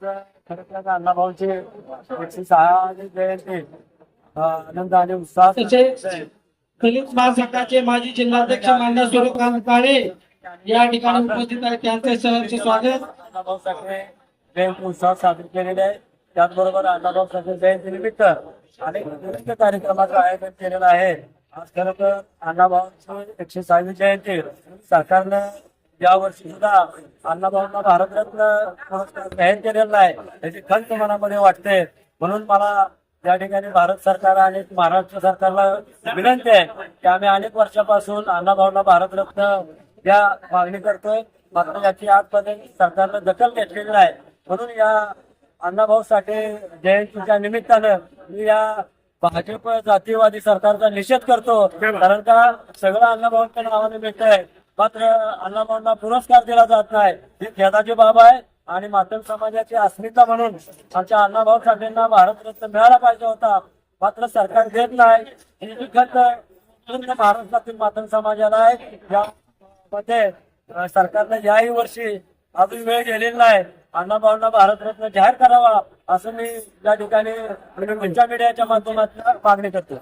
खरं तर अण्णाभाऊची 106वी जयंती आनंद आणि उत्साह तसेच दलित महासंघाचे माजी जिल्हाध्यक्ष मान्य सूर्यकांत काळे या ठिकाणी उपस्थित आहेत, त्यांचे सहर्ष स्वागत. अण्णाभाऊ साठे जयंती उत्सव साजरी केलेले आहे. त्याचबरोबर अण्णाभाऊ साठे जयंती निमित्त अनेक विविध कार्यक्रमाचं आयोजन केलेलं आहे. आज खरं तर अण्णाभाऊंची 106वी जयंती सरकारनं या वर्षी सुद्धा अण्णाभाऊंना भारतरत्न पुरस्कार जाहीर केलेला आहे. त्याची खंत मनामध्ये वाटते. म्हणून मला या ठिकाणी भारत सरकार आणि महाराष्ट्र सरकारला विनंती आहे की आम्ही अनेक वर्षापासून अण्णाभाऊंना भारतरत्न या मागणी करतोय, मात्र याची आजपर्यंत सरकारनं दखल घेतलेली आहे. म्हणून या अण्णाभाऊ साठे जयंतीच्या निमित्तानं मी या भाजप जातीवादी सरकारचा निषेध करतो. कारण का सगळं अण्णाभाऊंच्या नावाने मिळतंय, मात्र अण्णाभाऊंना पुरस्कार दिला जात नाही. ही खेदाची बाब आहे आणि मातंग समाजाची अस्मिता म्हणून आमच्या अण्णाभाऊ साठेंना भारतरत्न मिळाला पाहिजे होता, मात्र सरकार देत नाही. ही जी खंत पूर्ण महाराष्ट्रातील मातंग समाजाला आहे. यामध्ये सरकारने याही वर्षी अजून वेळ गेलेला आहे. अण्णाभाऊंना भारतरत्न जाहीर करावा असं मी या ठिकाणी मीडियाच्या माध्यमातून मागणी करतो.